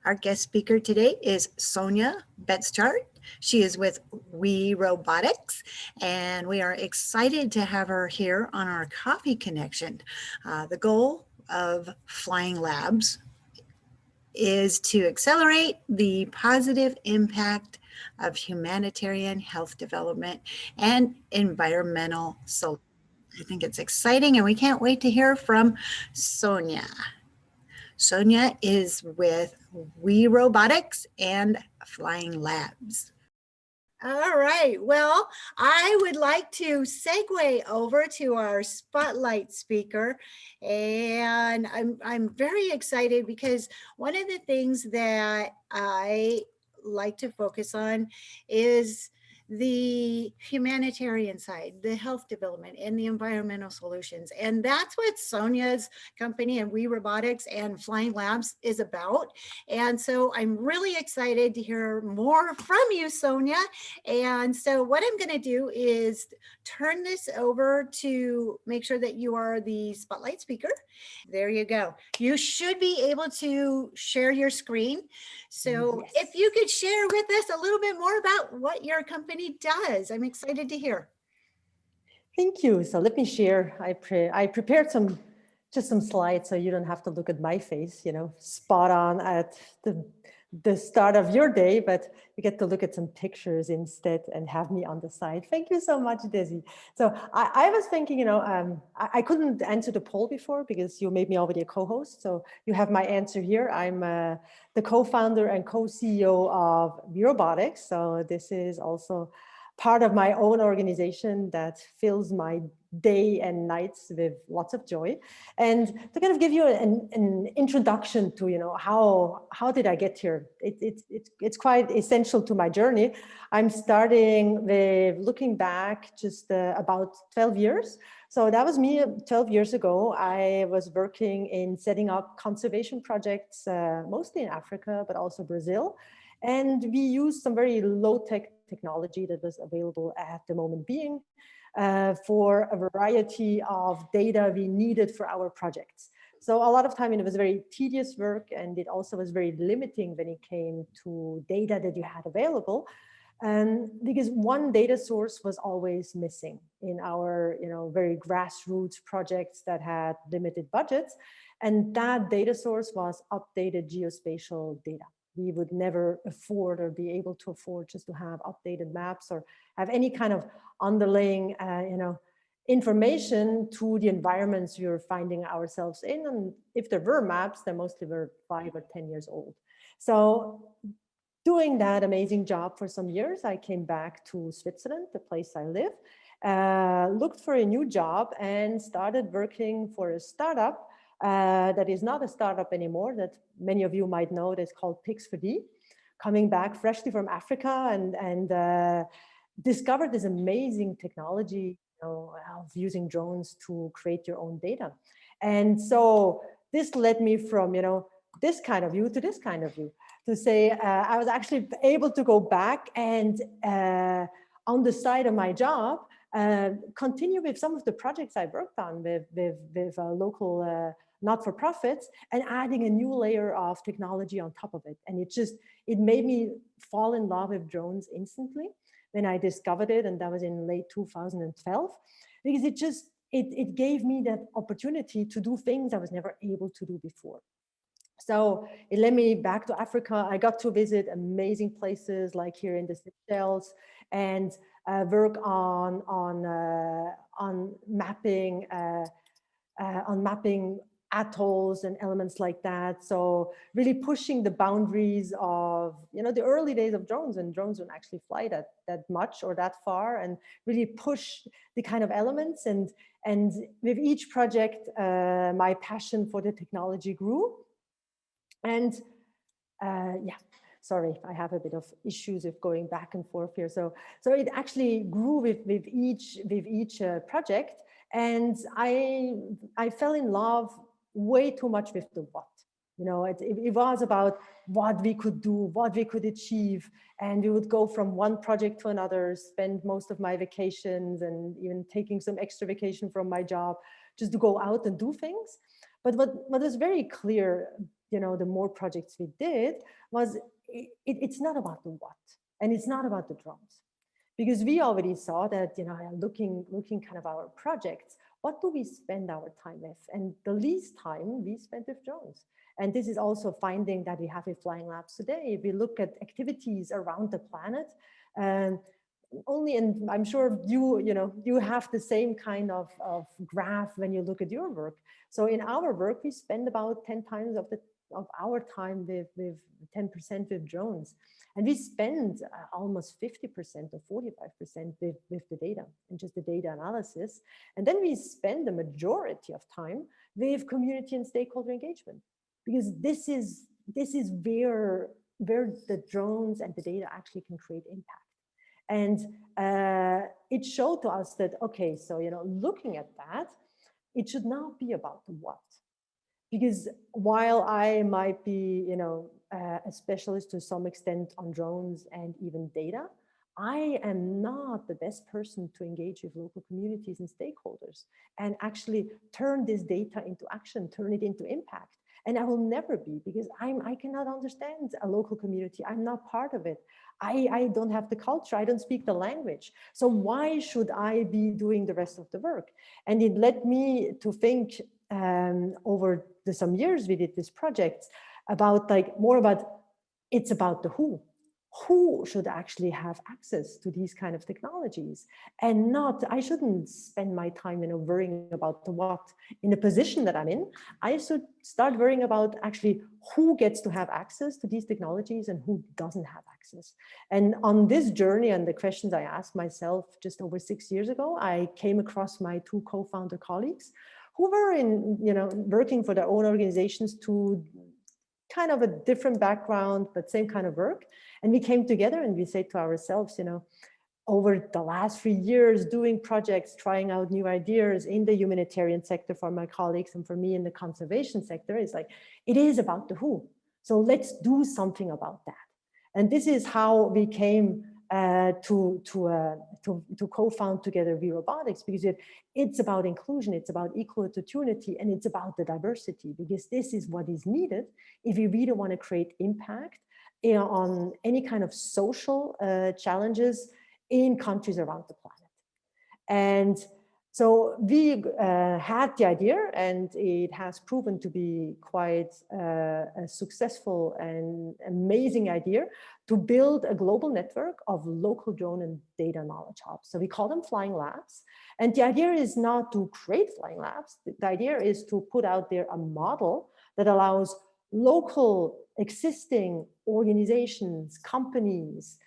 Our guest speaker today is Sonja Betschart. She is with We Robotics, and we are excited to have her here on our coffee connection. The goal of Flying Labs is to accelerate the positive impact of humanitarian health development and environmental solutions. I think it's exciting, and we can't wait to hear from Sonja. Sonja is with We Robotics and Flying Labs. All right. Well, I would like to segue over to our spotlight speaker. And I'm very excited because one of the things that I like to focus on is the humanitarian side, the health development, and the environmental solutions. And that's what Sonja's company and We Robotics and Flying Labs is about. And so I'm really excited to hear more from you, Sonja. And so what I'm going to do is turn this over to make sure that you are the spotlight speaker. There you go. You should be able to share your screen. So Yes. if you could share with us a little bit more about what your company does, I'm excited to hear. Thank you. So let me share. I prepared just some slides so you don't have to look at my face, spot on at the start of your day, but you get to look at some pictures instead and have me on the side. Thank you so much, Desi. So I was thinking, I couldn't answer the poll before because you made me already a co-host. So you have my answer here. I'm the co-founder and co-CEO of WeRobotics. So this is also part of my own organization that fills my day and nights with lots of joy. And to kind of give you an introduction to, how did I get here? It's quite essential to my journey. I'm starting with looking back just about 12 years. So that was me 12 years ago. I was working in setting up conservation projects, mostly in Africa, but also Brazil. And we used some very low-tech technology that was available at the moment being for a variety of data we needed for our projects. So a lot of time it was very tedious work, and it also was very limiting when it came to data that you had available. Because one data source was always missing in our very grassroots projects that had limited budgets. And that data source was updated geospatial data. We would never afford or be able to afford just to have updated maps or have any kind of underlying, information to the environments you're finding ourselves in. And if there were maps, they mostly were 5 or 10 years old. So doing that amazing job for some years, I came back to Switzerland, the place I live, looked for a new job and started working for a startup that is not a startup anymore, that many of you might know, that's called Pix4D, coming back freshly from Africa and discovered this amazing technology of using drones to create your own data. And so this led me from, this kind of view to this kind of view, to say I was actually able to go back and on the side of my job, continue with some of the projects I worked on with local not-for-profits and adding a new layer of technology on top of it. And it made me fall in love with drones instantly when I discovered it. And that was in late 2012, because it gave me that opportunity to do things I was never able to do before. So it led me back to Africa. I got to visit amazing places like here in the Seychelles and work on mapping atolls and elements like that. So really pushing the boundaries of, the early days of drones, when drones wouldn't actually fly that much or that far, and really push the kind of elements. And with each project, my passion for the technology grew. And sorry, I have a bit of issues with going back and forth here. So it actually grew with each project. And I fell in love way too much with the what. It was about what we could do, what we could achieve. And we would go from one project to another, spend most of my vacations and even taking some extra vacation from my job just to go out and do things. But what was very clear the more projects we did, was it's not about the what, and it's not about the drones, because we already saw that, looking kind of our projects, what do we spend our time with? And the least time we spend with drones. And this is also finding that we have with Flying Labs today. If we look at activities around the planet, and only, and I'm sure you have the same kind of graph when you look at your work. So in our work, we spend about 10 times of our time with 10% with drones. And we spend almost 50% or 45% with the data and just the data analysis. And then we spend the majority of time with community and stakeholder engagement, because this is where the drones and the data actually can create impact. And it showed to us that, okay, so, looking at that, it should not be about the what. Because while I might be, a specialist to some extent on drones and even data, I am not the best person to engage with local communities and stakeholders and actually turn this data into action, turn it into impact. And I will never be, because I cannot understand a local community. I'm not part of it. I don't have the culture. I don't speak the language. So why should I be doing the rest of the work? And it led me to think over some years we did this project about it's about the who should actually have access to these kind of technologies, and not, I shouldn't spend my time, worrying about the what. In the position that I'm in, I should start worrying about actually who gets to have access to these technologies and who doesn't have access. And on this journey and the questions I asked myself just over 6 years ago, I came across my two co-founder colleagues who were working for their own organizations to kind of a different background, but same kind of work. And we came together and we said to ourselves, over the last 3 years doing projects, trying out new ideas in the humanitarian sector for my colleagues and for me in the conservation sector, it's like, it is about the who. So let's do something about that. And this is how we came to co-found together WeRobotics, because it's about inclusion, it's about equal opportunity, and it's about the diversity, because this is what is needed if we really want to create impact on any kind of social challenges in countries around the planet. And so we had the idea, and it has proven to be quite a successful and amazing idea to build a global network of local drone and data knowledge hubs. So we call them Flying Labs. And the idea is not to create Flying Labs. The idea is to put out there a model that allows local existing organizations, companies,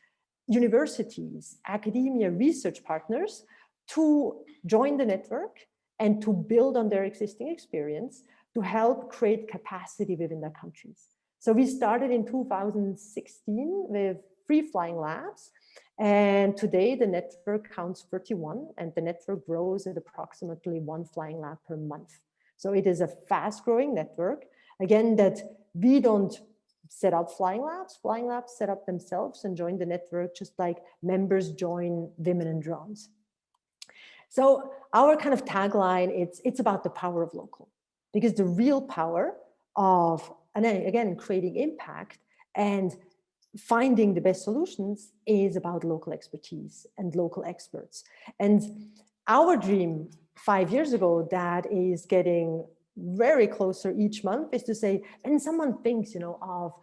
universities, academia, research partners to join the network and to build on their existing experience to help create capacity within their countries. So we started in 2016 with 3 Flying Labs, and today the network counts 31, and the network grows at approximately 1 Flying Lab per month. So it is a fast growing network, again, that we don't set up Flying Labs set up themselves and join the network, just like members join Women in Drones. So our kind of tagline, it's about the power of local, because the real power of, and then again, creating impact and finding the best solutions is about local expertise and local experts. And our dream 5 years ago that is getting very closer each month is to say, when someone thinks, of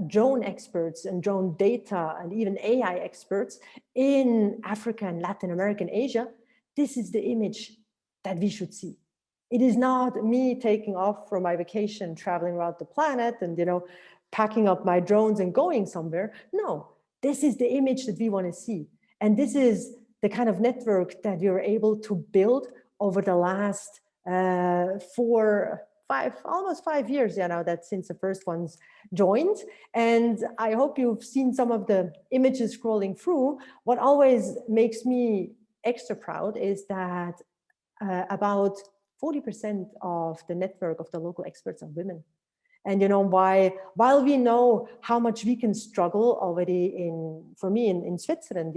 drone experts and drone data and even AI experts in Africa and Latin America and Asia, this is the image that we should see. It is not me taking off from my vacation, traveling around the planet and, packing up my drones and going somewhere. No, this is the image that we want to see. And this is the kind of network that we were able to build over the last almost 5 years, now that since the first ones joined. And I hope you've seen some of the images scrolling through. What always makes me extra proud is that about 40% of the network of the local experts are women. And while we know how much we can struggle already for me in Switzerland,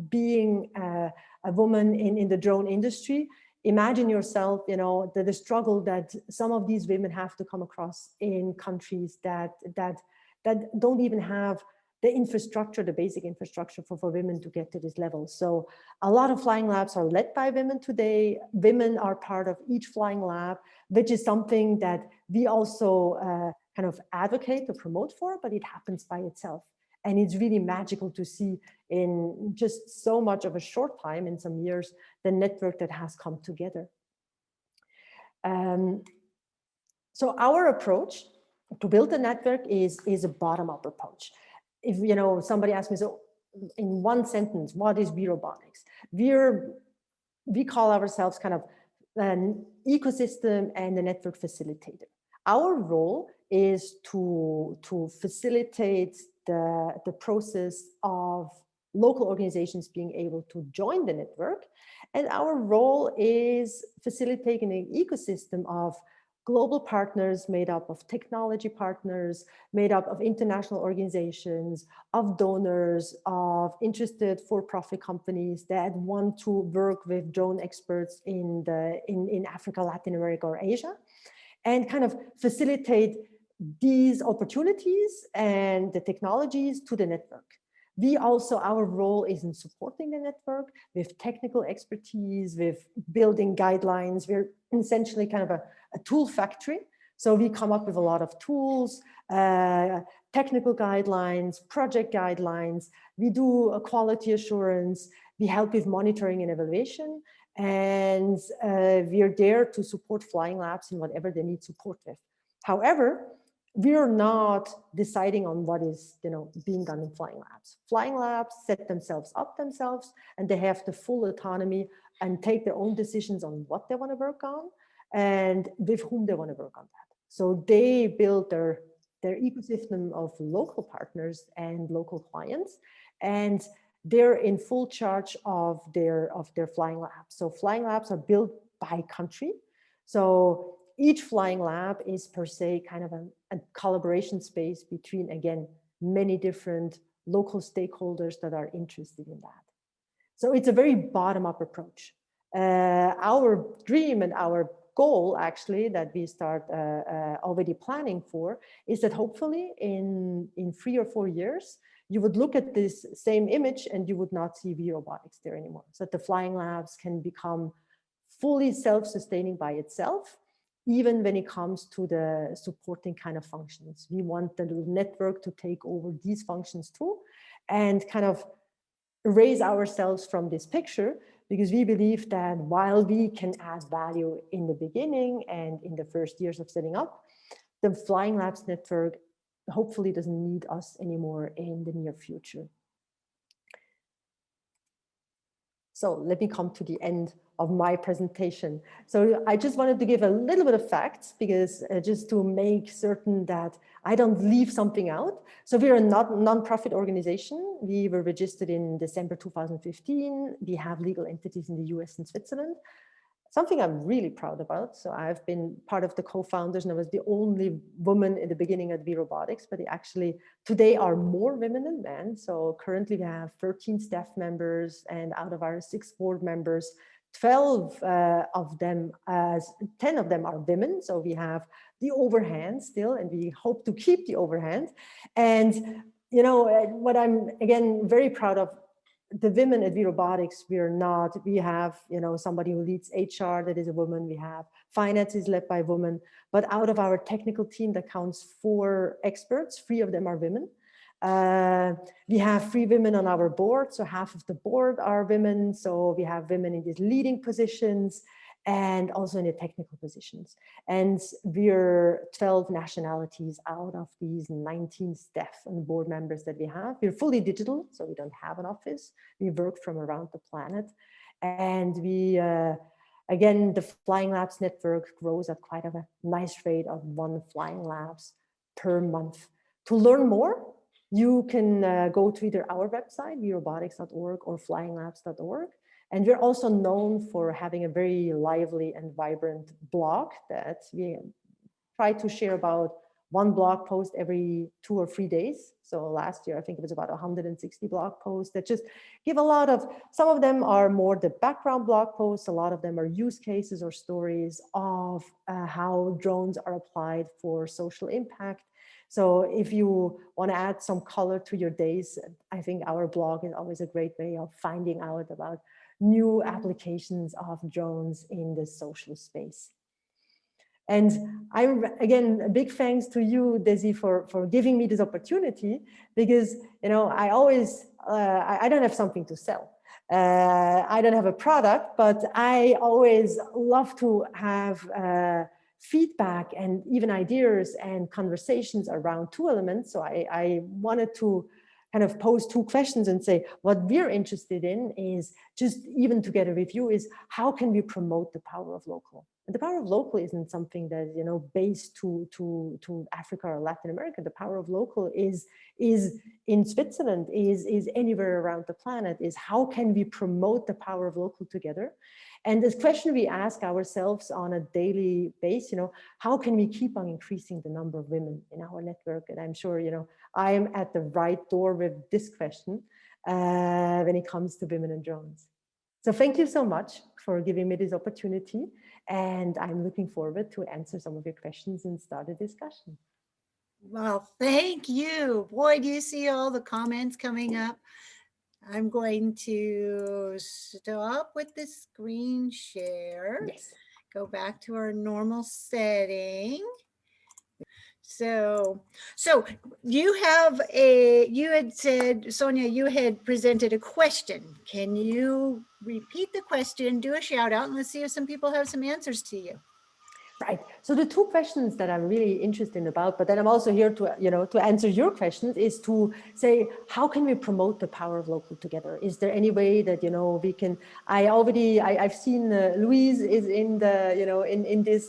being a woman in the drone industry imagine yourself, the struggle that some of these women have to come across in countries that don't even have the infrastructure, the basic infrastructure for women to get to this level. So a lot of flying labs are led by women today. Women are part of each flying lab, which is something that we also kind of advocate or promote for, but it happens by itself. And it's really magical to see in just so much of a short time, in some years, the network that has come together. So our approach to build a network is a bottom-up approach. If somebody asks me, so in one sentence, what is WeRobotics? We call ourselves kind of an ecosystem and a network facilitator. Our role is to facilitate the process of local organizations being able to join the network. And our role is facilitating an ecosystem of global partners made up of technology partners, made up of international organizations, of donors, of interested for-profit companies that want to work with drone experts in Africa, Latin America, or Asia, and kind of facilitate these opportunities and the technologies to the network. Our role is in supporting the network with technical expertise, with building guidelines. We're essentially kind of a tool factory. So we come up with a lot of tools, technical guidelines, project guidelines. We do a quality assurance. We help with monitoring and evaluation. And we are there to support flying labs in whatever they need support with. However, we are not deciding on what is being done in flying labs. Flying labs set themselves up themselves, and they have the full autonomy and take their own decisions on what they want to work on and with whom they want to work on that. So they build their ecosystem of local partners and local clients, and they're in full charge of their flying labs. So flying labs are built by country. So each flying lab is per se kind of a collaboration space between, again, many different local stakeholders that are interested in that. So it's a very bottom-up approach. Our dream and our goal, actually, that we start already planning for, is that hopefully in 3 or 4 years, you would look at this same image and you would not see WeRobotics there anymore. So that the flying labs can become fully self-sustaining by itself, even when it comes to the supporting kind of functions. We want the network to take over these functions too, and kind of erase ourselves from this picture, because we believe that while we can add value in the beginning and in the first years of setting up, the Flying Labs network hopefully doesn't need us anymore in the near future. So let me come to the end of my presentation. So I just wanted to give a little bit of facts, because just to make certain that I don't leave something out. So we're a non-profit organization. We were registered in December 2015. We have legal entities in the US and Switzerland. Something I'm really proud about. So I've been part of the co-founders, and I was the only woman in the beginning at WeRobotics, but actually today are more women than men. So currently we have 13 staff members, and out of our 6 board members, 12 of them, 10 of them are women. So we have the overhand still, and we hope to keep the overhand. And what I'm again very proud of, the women at WeRobotics, we have, somebody who leads HR that is a woman, we have finance is led by women, but out of our technical team that counts 4 experts, 3 of them are women. We have 3 women on our board, so half of the board are women. So we have women in these leading positions and also in the technical positions. And we're 12 nationalities out of these 19 staff and board members that we have. We're fully digital, so we don't have an office. We work from around the planet. And we, again, the Flying Labs network grows at quite a nice rate of 1 Flying Labs per month. To learn more, you can go to either our website, werobotics.org, or flyinglabs.org. And we're also known for having a very lively and vibrant blog that we try to share about one blog post every 2 or 3 days. So last year, I think it was about 160 blog posts that just give a lot of, some of them are more the background blog posts, a lot of them are use cases or stories of how drones are applied for social impact. So if you want to add some color to your days, I think our blog is always a great way of finding out about new applications of drones in the social space. And I'm, again, a big thanks to you, Desi, for giving me this opportunity, because, you know, I always, I don't have something to sell. I don't have a product, but I always love to have feedback and even ideas and conversations around two elements. So I wanted to kind of pose two questions and say, what we're interested in is just even to get a review is how can we promote the power of local? And the power of local isn't something that, you know, based to Africa or Latin America. The power of local is in Switzerland, is anywhere around the planet, is how can we promote the power of local together? And this question we ask ourselves on a daily basis, you know, how can we keep on increasing the number of women in our network? And I'm sure, you know, I am at the right door with this question when it comes to women and drones. So thank you so much for giving me this opportunity. And I'm looking forward to answer some of your questions and start a discussion. Well, thank you. Boy, do you see all the comments coming up? I'm going to stop with the screen share. Yes. Go back to our normal setting. So you had said, Sonja, you had presented a question. Can you repeat the question, do a shout out, and let's see if some people have some answers to you. Right. So the two questions that I'm really interested about, but then I'm also here to, you know, to answer your questions, is to say, how can we promote the power of local together? Is there any way that, you know, we can, I've seen Louise is in the, you know, in this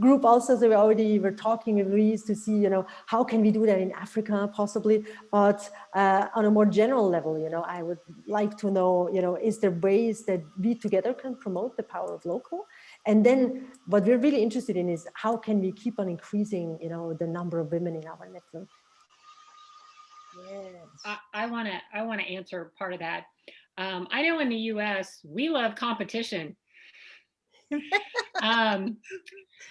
group also. So we were talking with Louise to see, you know, how can we do that in Africa possibly, but on a more general level, you know, I would like to know, you know, is there ways that we together can promote the power of local? And then what we're really interested in is how can we keep on increasing, you know, the number of women in our network? Yes. I want to answer part of that. I know in the U.S. we love competition.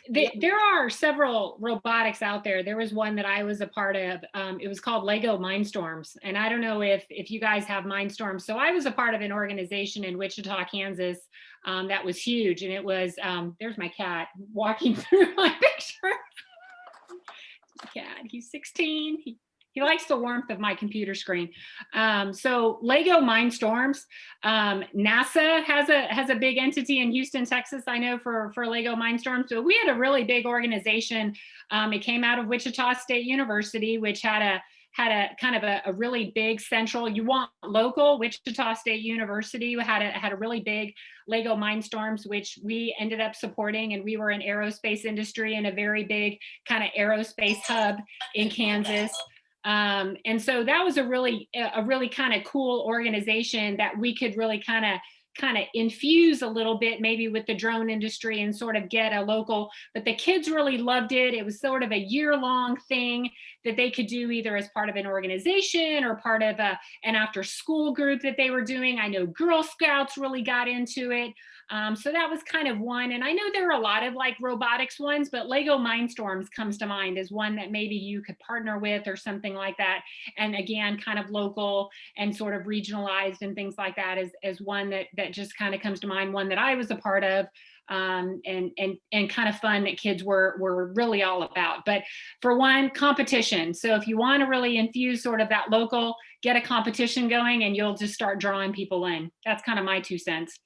There are several robotics out there. There was one that I was a part of. It was called Lego Mindstorms, and I don't know if you guys have Mindstorms. So I was a part of an organization in Wichita, Kansas, that was huge, and it was there's my cat walking through my picture. Cat, he's 16. He likes the warmth of my computer screen. So Lego Mindstorms, NASA has a big entity in Houston, Texas, I know, for Lego Mindstorms. So we had a really big organization. It came out of Wichita State University, which had a kind of a really big central, you want local, Wichita State University had a really big Lego Mindstorms, which we ended up supporting. And we were an aerospace industry and a very big kind of aerospace hub in Kansas. And so that was a really kind of cool organization that we could really kind of infuse a little bit maybe with the drone industry and sort of get a local, but the kids really loved it. It was sort of a year-long thing that they could do either as part of an organization or part of an after-school group that they were doing. I know Girl Scouts really got into it. So that was kind of one. And I know there are a lot of like robotics ones, but Lego Mindstorms comes to mind as one that maybe you could partner with or something like that. And again, kind of local and sort of regionalized and things like that as one that just kind of comes to mind, one that I was a part of. And kind of fun that kids were really all about. But for one, competition. So if you want to really infuse sort of that local, get a competition going and you'll just start drawing people in. That's kind of my 2 cents.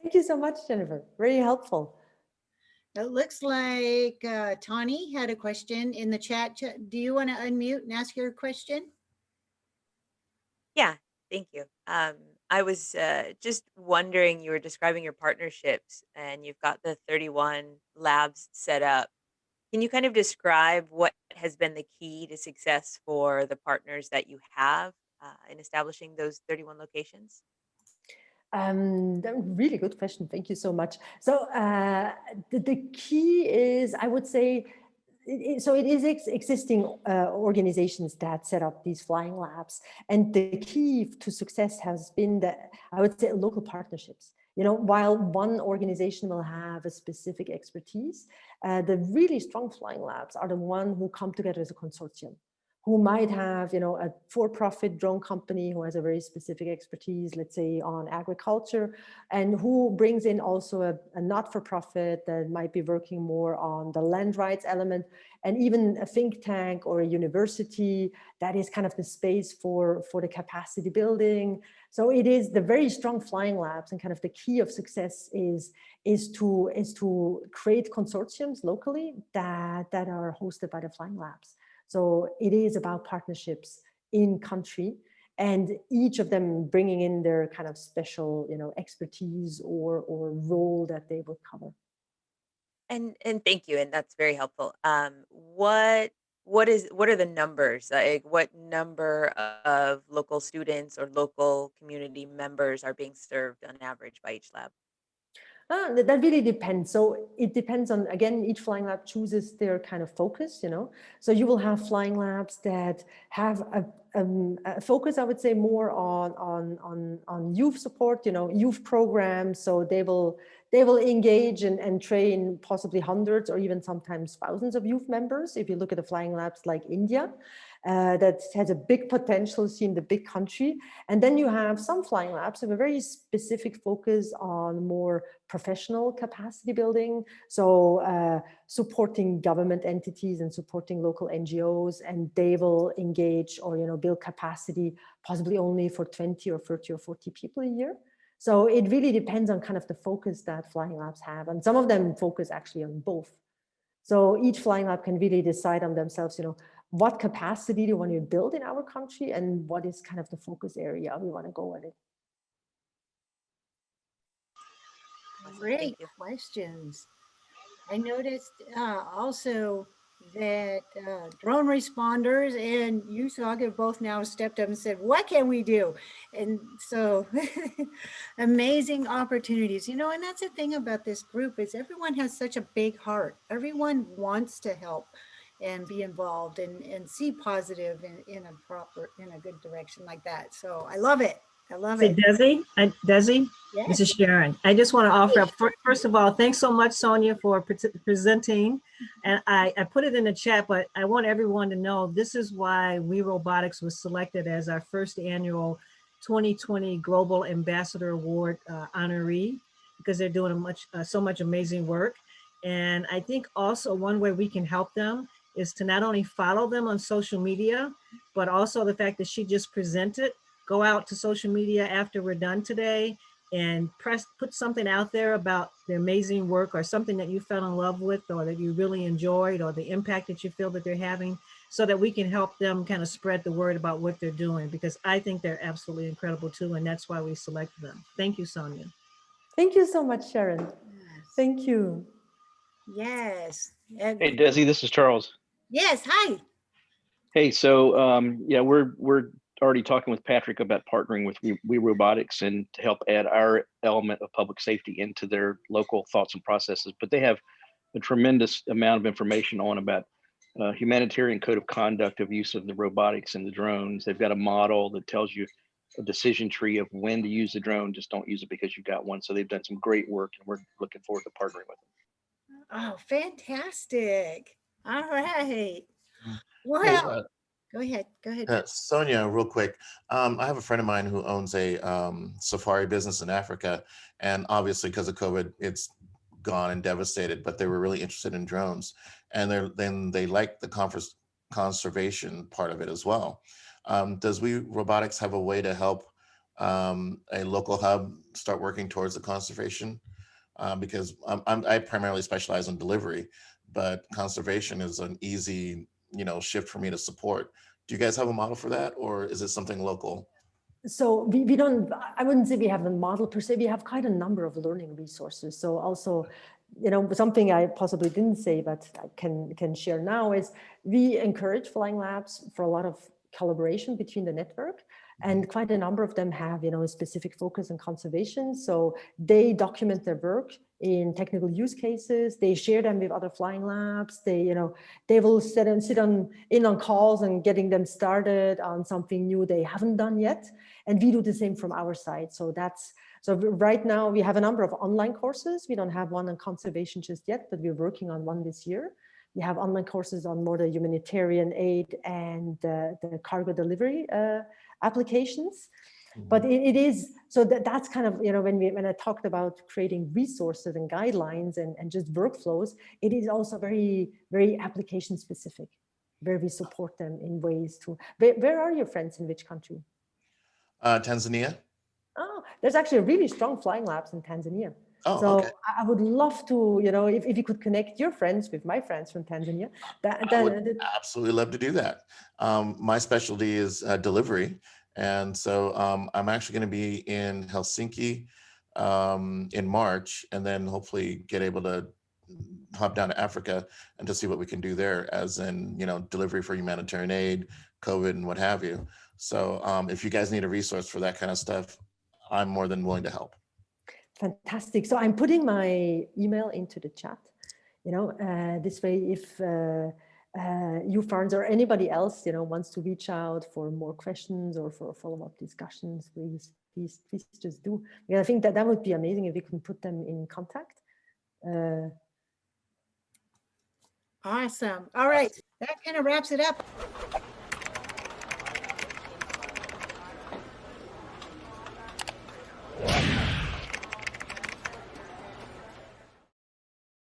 Thank you so much, Jennifer. Very helpful. It looks like Tani had a question in the chat. Do you want to unmute and ask your question? Yeah, thank you. I was just wondering, you were describing your partnerships and you've got the 31 labs set up. Can you kind of describe what has been the key to success for the partners that you have in establishing those 31 locations? Really good question. Thank you so much. So the key is, I would say, So it is existing organizations that set up these flying labs. And the key to success has been that, I would say, local partnerships. You know, while one organization will have a specific expertise, the really strong flying labs are the one who come together as a consortium, who might have, you know, a for-profit drone company who has a very specific expertise, let's say on agriculture, and who brings in also a not-for-profit that might be working more on the land rights element, and even a think tank or a university that is kind of the space for the capacity building. So it is the very strong flying labs, and kind of the key of success is to create consortiums locally that are hosted by the flying labs. So it is about partnerships in country, and each of them bringing in their kind of special, you know, expertise or role that they would cover. And thank you, and that's very helpful. What are the numbers? Like, what number of local students or local community members are being served on average by each lab? That really depends. So it depends on, again, each flying lab chooses their kind of focus, you know. So you will have flying labs that have a focus, I would say, more on youth support, you know, youth programs. So they will engage and train possibly hundreds or even sometimes thousands of youth members. If you look at the flying labs like India, that has a big potential, seen the big country. And then you have some flying labs have a very specific focus on more professional capacity building. So supporting government entities and supporting local NGOs, and they will engage or, you know, build capacity possibly only for 20 or 30 or 40 people a year. So it really depends on kind of the focus that flying labs have. And some of them focus actually on both. So each flying lab can really decide on themselves, you know, what capacity do you want to build in our country, and what is kind of the focus area we want to go at it. Awesome, Great thank you. questions. I noticed also that drone responders and USOG have both now stepped up and said, what can we do? And so amazing opportunities, you know, and that's the thing about this group is everyone has such a big heart. Everyone wants to help and be involved and see positive in a good direction like that. So I love it. I love Say, it. Desi, Desi, this Yes. is Sharon. I just want to offer up, first of all, thanks so much, Sonja, for presenting. And I put it in the chat, but I want everyone to know this is why WeRobotics was selected as our first annual 2020 Global Ambassador Award honoree, because they're doing so much amazing work. And I think also one way we can help them is to not only follow them on social media, but also the fact that she just presented. Go out to social media after we're done today and put something out there about the amazing work or something that you fell in love with or that you really enjoyed or the impact that you feel that they're having, so that we can help them kind of spread the word about what they're doing, because I think they're absolutely incredible too, and that's why we selected them. Thank you, Sonja. Thank you so much, Sharon. Yes. Thank you. Yes. And Hey, Desi, this is Charles. yes. Hi. Hey, so yeah, we're already talking with Patrick about partnering with We Robotics and to help add our element of public safety into their local thoughts and processes. But they have a tremendous amount of information on about humanitarian code of conduct of use of the robotics and the drones. They've got a model that tells you a decision tree of when to use the drone. Just don't use it because you got one. So they've done some great work, and we're looking forward to partnering with them. Oh, fantastic. All right. Well, Hey, go ahead. Go ahead. Sonia, real quick. I have a friend of mine who owns a safari business in Africa, and obviously because of COVID, it's gone and devastated. But they were really interested in drones, and they like the conservation part of it as well. Does We Robotics have a way to help a local hub start working towards the conservation? Because I primarily specialize in delivery, but conservation is an easy, shift for me to support. Do you guys have a model for that, or is it something local? So we don't, I wouldn't say we have a model per se. We have quite a number of learning resources. So also, something I possibly didn't say, but I can share now is we encourage flying labs for a lot of collaboration between the network. And quite a number of them have, a specific focus on conservation. So they document their work in technical use cases. They share them with other flying labs. They will sit in on calls and getting them started on something new they haven't done yet. And we do the same from our side. So right now we have a number of online courses. We don't have one on conservation just yet, but we're working on one this year. We have online courses on more the humanitarian aid and the cargo delivery applications. But it is, so that's kind of, when I talked about creating resources and guidelines and just workflows, it is also very, very application specific, where we support them in ways to, where are your friends, in which country? Tanzania. Oh, there's actually really strong flying labs in Tanzania. Oh, so okay. I would love to, if you could connect your friends with my friends from Tanzania. I would absolutely love to do that. My specialty is delivery. And so I'm actually going to be in Helsinki in March, and then hopefully get able to hop down to Africa and to see what we can do there, as in, delivery for humanitarian aid, COVID, and what have you. So if you guys need a resource for that kind of stuff, I'm more than willing to help. Fantastic. So I'm putting my email into the chat. This way, if you friends or anybody else, wants to reach out for more questions or for follow-up discussions, please just do. Yeah, I think that would be amazing if we can put them in contact. Awesome. All right, that kind of wraps it up.